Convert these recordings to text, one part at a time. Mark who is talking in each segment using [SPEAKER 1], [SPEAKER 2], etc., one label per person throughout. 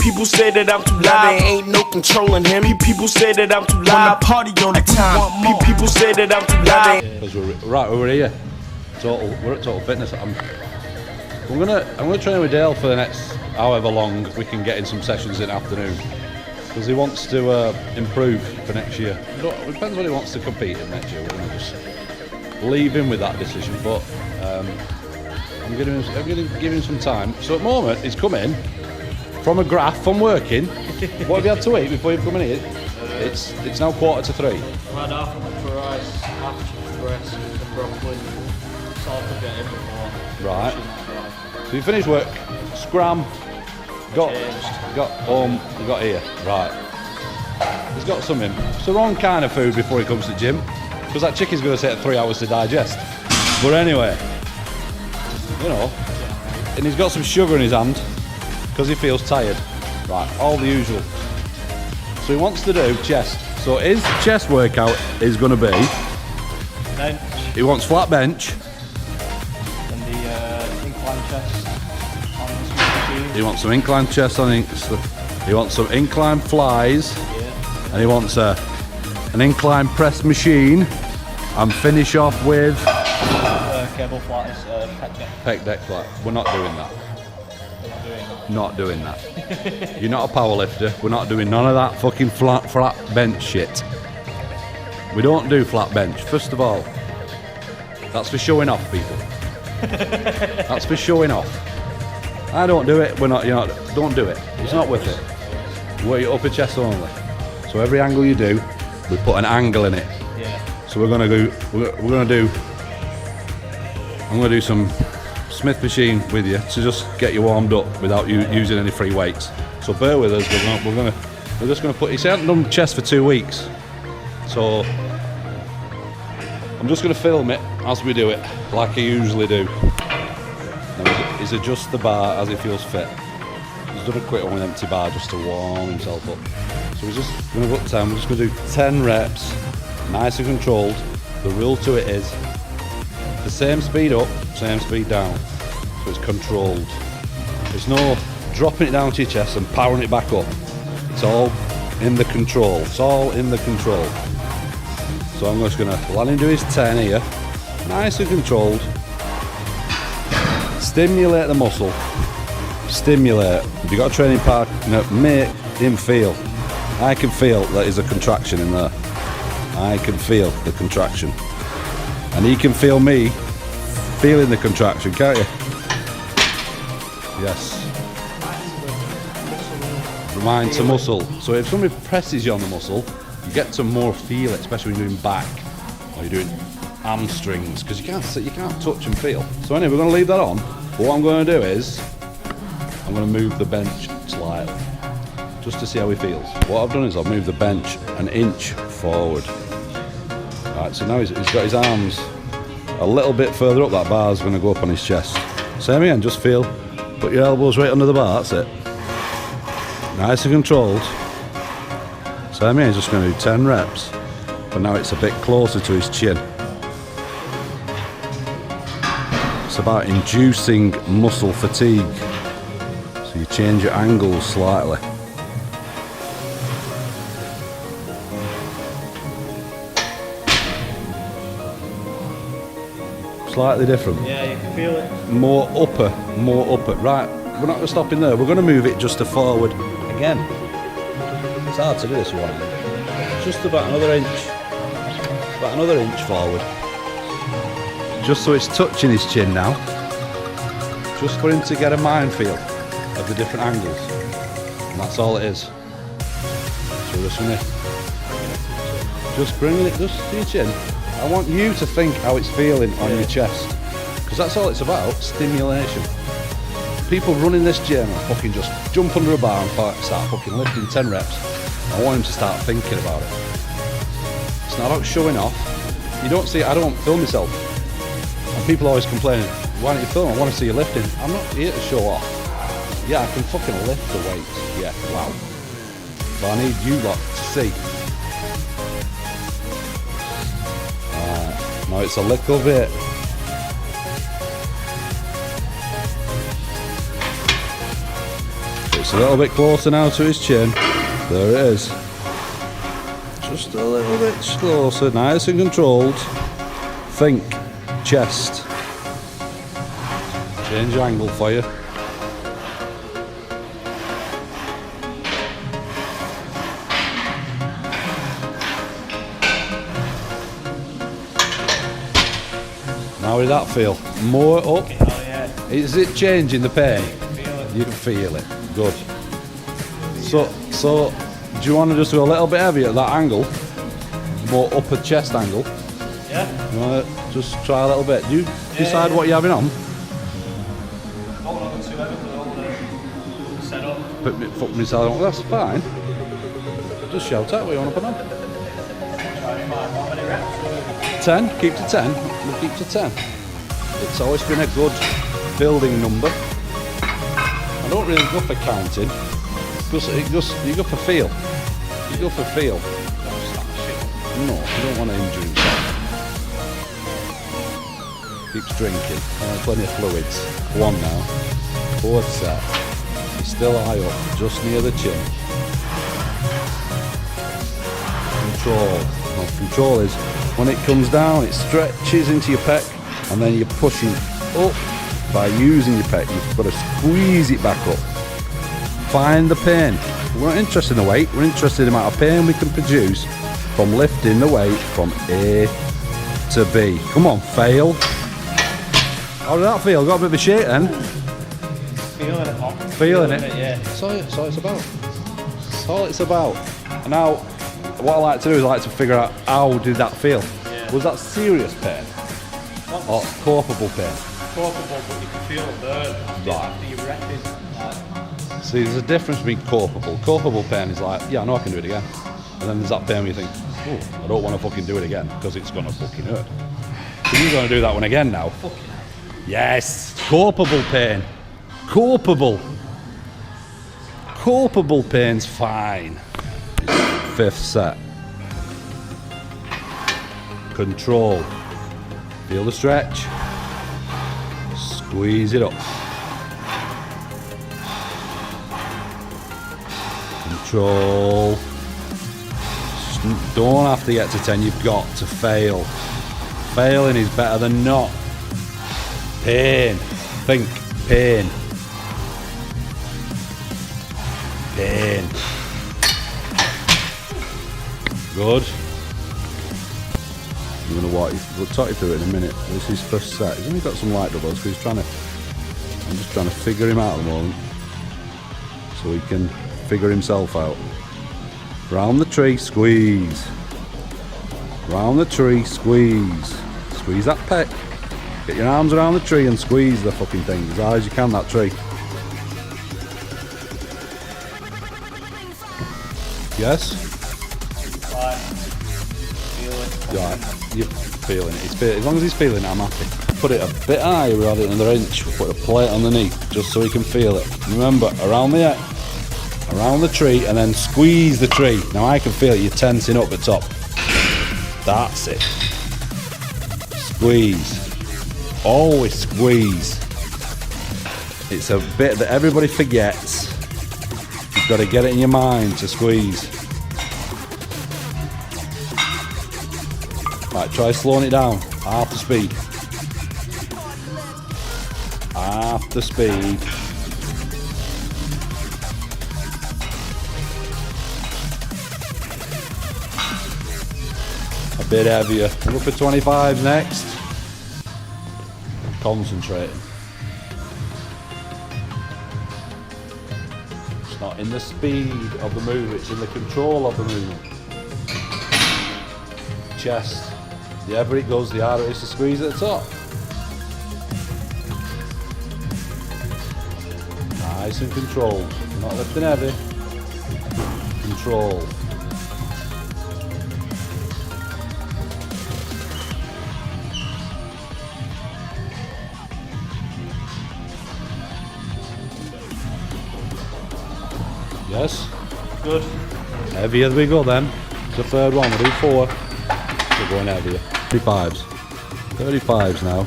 [SPEAKER 1] People say that I'm too loud, there ain't no controlling him. People say that I'm too loud, party on the time. People say that I'm too loud.
[SPEAKER 2] Because we're here. We're at Total Fitness. I'm gonna train with Dale for the next however long we can get in some sessions in the afternoon. Because he wants to improve for next year. It depends what he wants to compete in next year. We're gonna just leave him with that decision. But I'm gonna give him some time. So at the moment he's come in from a graph from working. What have you had to eat before you've come in here? It's now 2:45.
[SPEAKER 3] I had half a rice, half chicken breast, and broccoli. So I'll forget it before.
[SPEAKER 2] Right. So you finished work, scram, got home, you got here. Right. He's got something. It's the wrong kind of food before he comes to the gym, because that chicken's going to take 3 hours to digest. But anyway, you know, and he's got some sugar in his hand because he feels tired. Right, all the usual. So he wants to do chest. So his chest workout is going to be
[SPEAKER 3] bench.
[SPEAKER 2] He wants flat bench.
[SPEAKER 3] And the incline chest on this machine.
[SPEAKER 2] He wants some incline chest on it. He wants some incline flies.
[SPEAKER 3] Yeah.
[SPEAKER 2] And he wants an incline press machine. And finish off with
[SPEAKER 3] cable flat is pec deck.
[SPEAKER 2] Pec deck flat. We're not doing that. Not doing that. You're not a power lifter. We're not doing none of that fucking flat bench shit. We don't do flat bench. First of all, that's for showing off, people. That's for showing off. I don't do it. Don't do it. It's not worth it. Work your upper chest only. So every angle you do, we put an angle in it.
[SPEAKER 3] Yeah.
[SPEAKER 2] So I'm gonna do some Smith machine with you to just get you warmed up without you using any free weights. So bear with us. We're just gonna put. He hasn't done chest for 2 weeks, so I'm just gonna film it as we do it, like I usually do. Now he's adjust the bar as he feels fit. He's done a quick one with empty bar just to warm himself up. So we're just gonna put 10. We're just gonna do 10 reps, nice and controlled. The rule to it is the same speed up, same speed down. So it's controlled. There's no dropping it down to your chest and powering it back up. It's all in the control. It's all in the control. So I'm just gonna let him do his 10 here, nice and controlled. Stimulate the muscle. Stimulate. If you've got a training partner, make him feel. I can feel that there's a contraction in there. I can feel the contraction. And he can feel me feeling the contraction, can't you? Yes. Mind to muscle. So if somebody presses you on the muscle, you get to more feel it, especially when you're doing back or you're doing hamstrings, because you can't touch and feel. So anyway, we're going to leave that on. But what I'm going to do is I'm going to move the bench slightly, just to see how he feels. What I've done is I've moved the bench an inch forward. Right, so now he's got his arms a little bit further up. That bar's going to go up on his chest. Same again, just feel. Put your elbows right under the bar, that's it. Nice and controlled. Same again, he's just going to do 10 reps. But now it's a bit closer to his chin. It's about inducing muscle fatigue. So you change your angles slightly. Slightly different.
[SPEAKER 3] Yeah, you can feel it.
[SPEAKER 2] More upper. Right, we're not going to stop in there. We're going to move it just to forward again. It's hard to do this one. Just about another inch. About another inch forward. Just so it's touching his chin now. Just for him to get a mind feel of the different angles. And that's all it is. So we're just going to just bringing it just to your chin. I want you to think how it's feeling on your chest, because that's all it's about, stimulation. People running this gym and fucking just jump under a bar and start fucking lifting 10 reps. I want him to start thinking about it. It's not about showing off. You don't see, I don't film myself. And people always complaining, why don't you film? I want to see you lifting. I'm not here to show off. Yeah, I can fucking lift the weights. Yeah, wow. But I need you lot to see. Now it's a little bit. It's a little bit closer now to his chin. There it is. Just a little bit closer, nice and controlled. Think chest. Change angle for you. How did that feel? More up?
[SPEAKER 3] Oh, yeah.
[SPEAKER 2] Is it changing the pain? You can feel it. Good. So, do you want to just do a little bit heavier at that angle? More upper chest angle?
[SPEAKER 3] Yeah.
[SPEAKER 2] You want to just try a little bit? Do you decide what you're having on? Put myself on. That's fine. Just shout out what you want to put on. 10. Keep to 10. We'll keep to 10. It's always been a good building number. I don't really go for counting. You go for feel. You go for feel. No, you don't want to injure yourself. Keeps drinking. Plenty of fluids. One now. Fourth set. He's still high up, just near the chin. Control. Well, control is when it comes down, it stretches into your pec, and then you're pushing up by using your pec. You've got to squeeze it back up. Find the pain. We're not interested in the weight, we're interested in the amount of pain we can produce from lifting the weight from A to B. Come on, fail. How did that feel? Got a bit of a shake then?
[SPEAKER 3] Feeling it, Mom.
[SPEAKER 2] Feeling it?
[SPEAKER 3] Yeah.
[SPEAKER 2] That's all it's about. That's all it's about. And now, what I like to do is I like to figure out how did that feel.
[SPEAKER 3] Yeah.
[SPEAKER 2] Was that serious pain? Or culpable pain?
[SPEAKER 3] Culpable, but you can feel it burn.
[SPEAKER 2] Right.
[SPEAKER 3] After you're repping.
[SPEAKER 2] See, there's a difference between culpable. Culpable pain is like, yeah, I know I can do it again. And then there's that pain where you think, oh, I don't want to fucking do it again because it's going to fucking hurt. So you're going to do that one again now. Yes, culpable pain. Culpable. Culpable pain's fine. Fifth set. Control. Feel the stretch. Squeeze it up. Control. Don't have to get to 10, you've got to fail. Failing is better than not. Pain. Think pain. Pain. Good. I'm gonna walk you. We'll talk you through it in a minute. This is first set. He's only got some light doubles because he's trying to. I'm just trying to figure him out at the moment, so he can figure himself out. Round the tree, squeeze. Round the tree, squeeze. Squeeze that pec. Get your arms around the tree and squeeze the fucking thing as hard as you can, that tree. Yes? Right, you're feeling it. As long as he's feeling it, I'm happy. Put it a bit higher, we'll add it another inch. We'll put a plate underneath, just so he can feel it. Remember, around the tree, and then squeeze the tree. Now I can feel it, you're tensing up the top. That's it. Squeeze. Always squeeze. It's a bit that everybody forgets. You've got to get it in your mind to squeeze. Right, try slowing it down. Half the speed. Half the speed. A bit heavier. We'll go for 25 next. Concentrating. It's not in the speed of the move, it's in the control of the movement. Chest. The heavier it goes, the harder it is to squeeze at the top. Nice and controlled. Not lifting heavy. Control. Yes? Good. Heavier we go then. It's the third one, we'll do 4. We're going heavier. 35s. 35s now.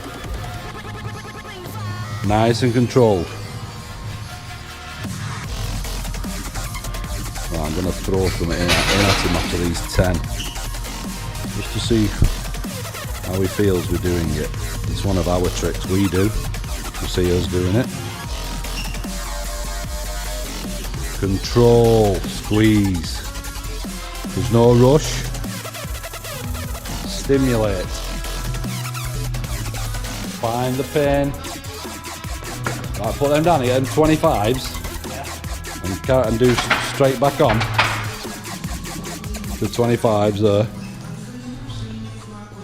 [SPEAKER 2] Nice and controlled. Right, I'm going to throw something in at him after these 10. Just to see how he feels with doing it. It's one of our tricks we do. You see us doing it. Control, squeeze. There's no rush. Stimulate. Find the pain. Right, put them down here, and 25s. And do straight back on. The 25s there.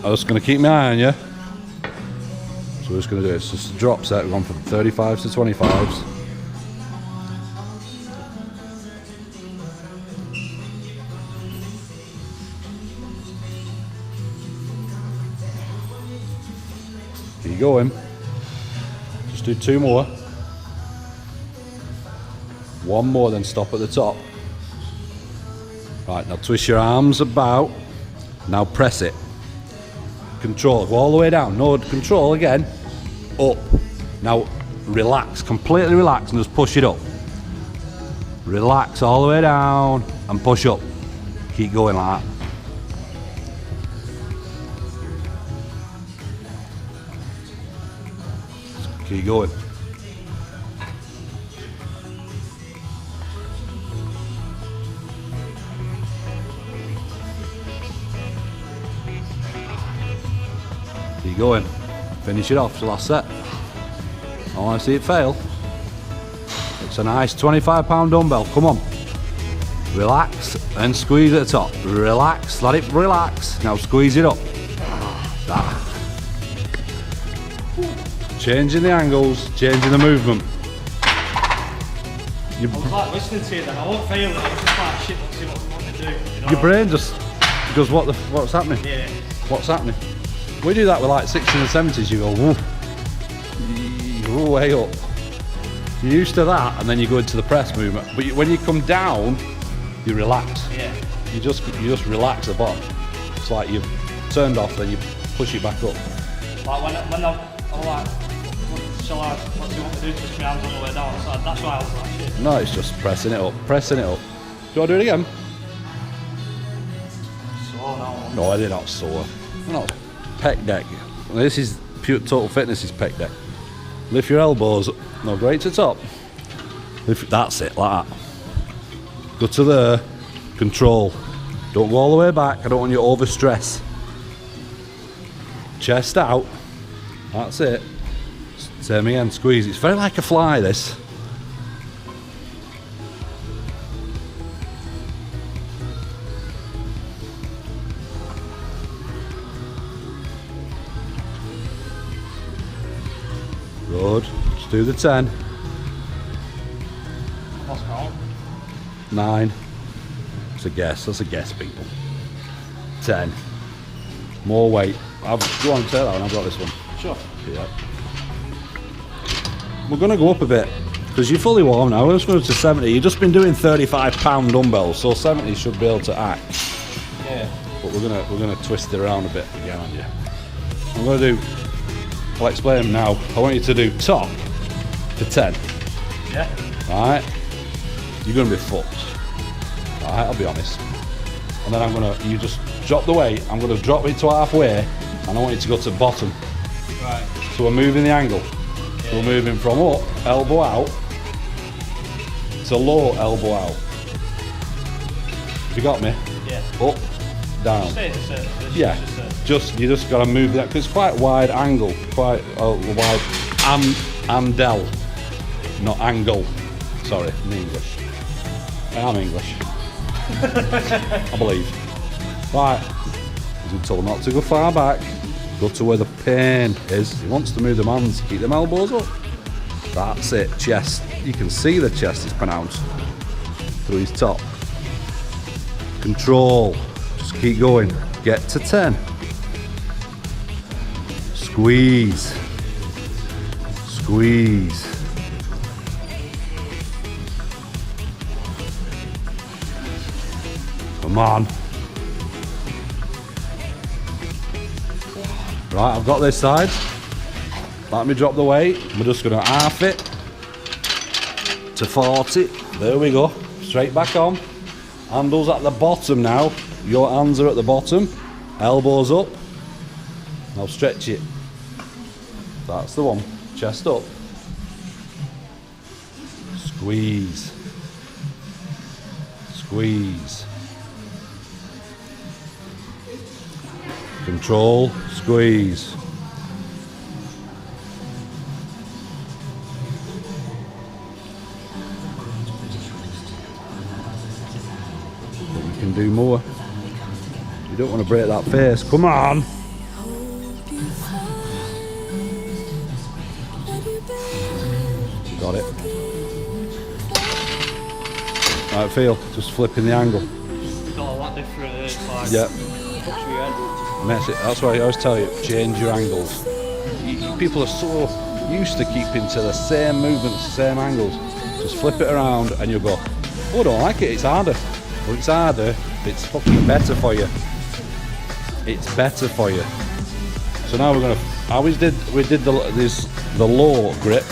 [SPEAKER 2] I'm just going to keep my eye on you. So we're just going to do it. It's just a drop set. We've gone from 35s to 25s. Keep going. Just do 2 more. 1 more, then stop at the top. Right, now twist your arms about. Now press it. Control, go all the way down. No, control again. Up. Now relax, completely relax, and just push it up. Relax all the way down and push up. Keep going like that. Keep going. Keep going. Finish it off, it's the last set. I want to see it fail. It's a nice 25-pound dumbbell, come on. Relax and squeeze at the top. Relax, let it relax. Now squeeze it up. That. Changing the angles, changing the movement.
[SPEAKER 3] I was like listening to it then, I won't fail it, it's just like shit, let's see what they do. You know?
[SPEAKER 2] Your brain just goes, what's happening?
[SPEAKER 3] Yeah.
[SPEAKER 2] What's happening? We do that with like 60s and 70s, you go, woo. You're way up. You're used to that, and then you go into the press movement. But when you come down, you relax.
[SPEAKER 3] Yeah.
[SPEAKER 2] You just relax the bottom. It's like you've turned off, then you push it back up.
[SPEAKER 3] Like when I'm like, shall I, what do you want to do? Twist my hands all the way down. So that's why I was like, shit.
[SPEAKER 2] No, it's just pressing it up, pressing it up. Do you want to do it again?
[SPEAKER 3] Sore now.
[SPEAKER 2] No, they're not sore. They're not. Pec deck. This is pure Total Fitness's pec deck. Lift your elbows up. No, right to top. That's it, like that. Go to there. Control. Don't go all the way back. I don't want you to overstress. Chest out. That's it. Same again, squeeze. It's very like a fly, this. Good. Just do the 10.
[SPEAKER 3] What's count?
[SPEAKER 2] 9. It's a guess. That's a guess, people. 10. More weight. Go on, take that one. I've got this one.
[SPEAKER 3] Sure.
[SPEAKER 2] Yeah. We're going to go up a bit because you're fully warm now. We're just going to 70. You've just been doing 35-pound dumbbells, so 70 should be able to act.
[SPEAKER 3] Yeah.
[SPEAKER 2] But we're gonna twist it around a bit again on you. I'm going to do. I'll explain them now. I want you to do top for 10.
[SPEAKER 3] Yeah.
[SPEAKER 2] Alright? You're going to be fucked. Alright, I'll be honest. And then you just drop the weight. I'm going to drop it to halfway, and I want you to go to the bottom.
[SPEAKER 3] Right.
[SPEAKER 2] So we're moving the angle. So we're moving from up, elbow out, to low, elbow out. You got me?
[SPEAKER 3] Yeah.
[SPEAKER 2] Up, down. Yeah. You just got to move that because it's quite wide angle, quite wide andel, not angle. Sorry, I'm English. I am English. I believe. Right. He's told not to go far back. Go to where the pain is. He wants to move them hands. Keep them elbows up. That's it. Chest. You can see the chest is pronounced through his top. Control. Just keep going. Get to 10. Squeeze. Squeeze. Come on. Right, I've got this side. Let me drop the weight. We're just going to half it to 40. There we go. Straight back on. Handles at the bottom now. Your hands are at the bottom. Elbows up. Now stretch it. That's the one. Chest up. Squeeze. Squeeze. Control. Squeeze. But you can do more. You don't want to break that face. Come on. Got it. How it feel? Just flipping the angle.
[SPEAKER 3] Got a lot different. It's like,
[SPEAKER 2] Yeah.
[SPEAKER 3] touch your head.
[SPEAKER 2] That's why I always tell you, change your angles. People are so used to keeping to the same movements, the same angles. Just flip it around and you'll go, oh, I don't like it, it's harder. Well, it's harder, it's fucking better for you. It's better for you. So now we're gonna, we did the low grip.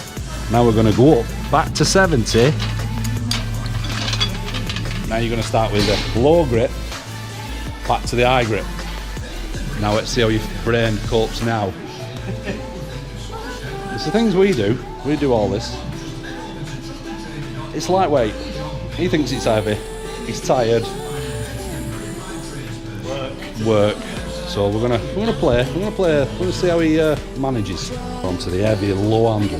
[SPEAKER 2] Now we're gonna go up, back to 70. Now you're gonna start with the low grip, back to the high grip. Now let's see how your brain copes now. It's the things we do all this. It's lightweight. He thinks it's heavy. He's tired. Work. So we're gonna see how he manages. Onto the heavy low handle.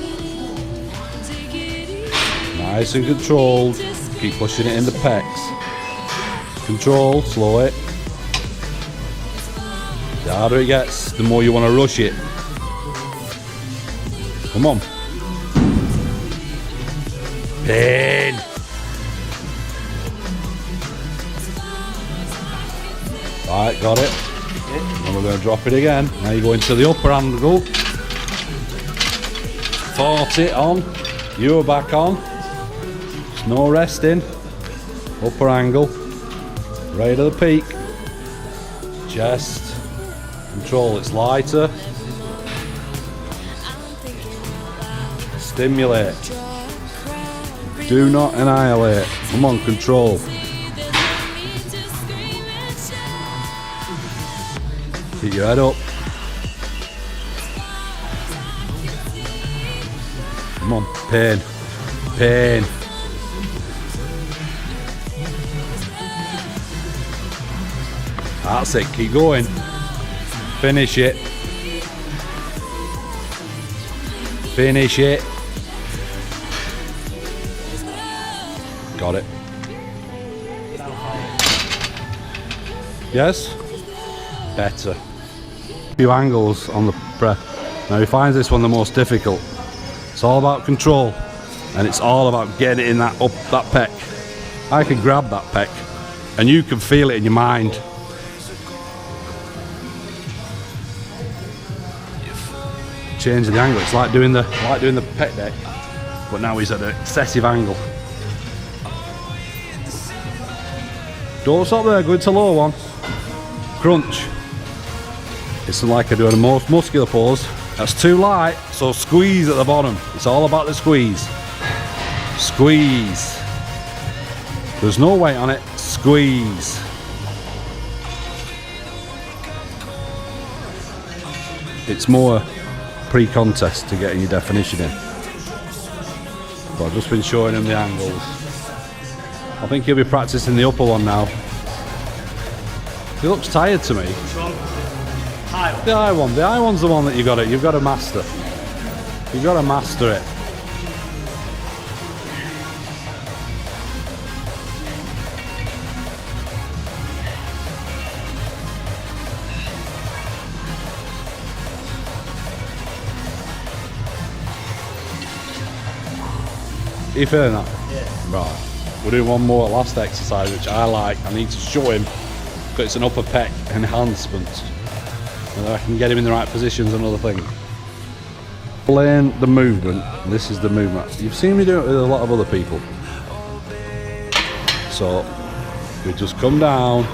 [SPEAKER 2] Nice and controlled. Keep pushing it in the pecs. Control, slow it. The harder it gets, the more you want to rush it. Come on. Pain. Right, got it. And we're going to drop it again. Now you go into the upper angle. 40 on. You're back on. There's no resting. Upper angle. Right to the peak. Chest. Control, it's lighter. Stimulate. Do not annihilate. Come on, control. Keep your head up. Come on, pain. Pain. That's it, keep going. Finish it. Finish it. Got it. Yes? Better. Few angles on the press. Now he finds this one the most difficult. It's all about control and it's all about getting it in that pec. I can grab that pec and you can feel it in your mind. Changing the angle. It's like doing the pec deck, but now he's at an excessive angle. Don't stop there. Go into low one. Crunch. It's like I do in a most muscular pose. That's too light, so squeeze at the bottom. It's all about the squeeze. Squeeze. There's no weight on it. Squeeze. It's more pre-contest to getting your definition in. But I've just been showing him the angles. I think he'll be practicing the upper one now. He looks tired to me. The high one. The high one's the one that you've got to master. You've got to master it. Are you feeling that? Yeah. Right. We're doing one more last exercise, which I like. I need to show him because it's an upper pec enhancement. And then I can get him in the right positions and other things. Explain the movement. This is the movement. You've seen me do it with a lot of other people. So we just come down.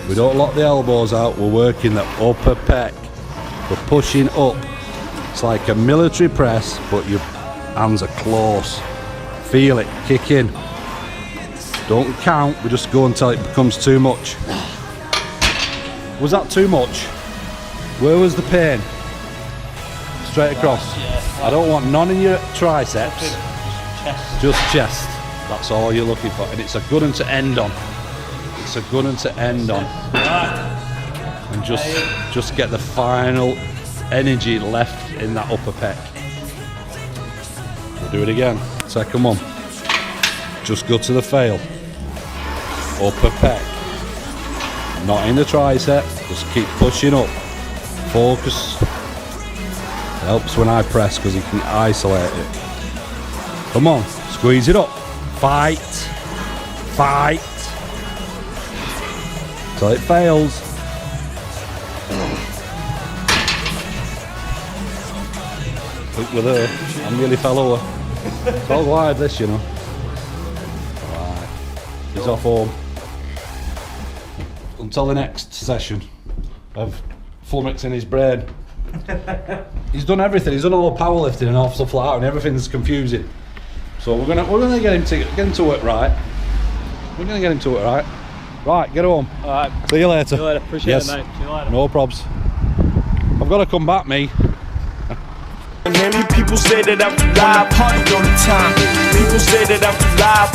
[SPEAKER 2] We don't lock the elbows out. We're working the upper pec. We're pushing up. It's like a military press, but your hands are close. Feel it, kick in. Don't count, we just go until it becomes too much. Was that too much? Where was the pain? Straight across. I don't want none in your triceps, just chest. That's all you're looking for, and it's a good one to end on. It's a good one to end on. And just get the final energy left in that upper pec. We'll do it again. Second one. Just go to the fail. Upper pec. Not in the tricep. Just keep pushing up. Focus. Helps when I press because you can isolate it. Come on. Squeeze it up. Fight. Fight. Till it fails. Look with her. I nearly fell over. It's all wide this, you know. Right. He's off home. Until the next session of flummoxing his brain. He's done everything. He's done all the powerlifting and all stuff like that, and everything's confusing. So we're gonna get him to it right. We're gonna get him to it right. Right, get home.
[SPEAKER 3] All right.
[SPEAKER 2] See you later.
[SPEAKER 3] See you later. Appreciate it, mate. See you later.
[SPEAKER 2] No probs. I've got to come back, me.
[SPEAKER 1] People say that I'm too live, party all the time. People say that I'm too live.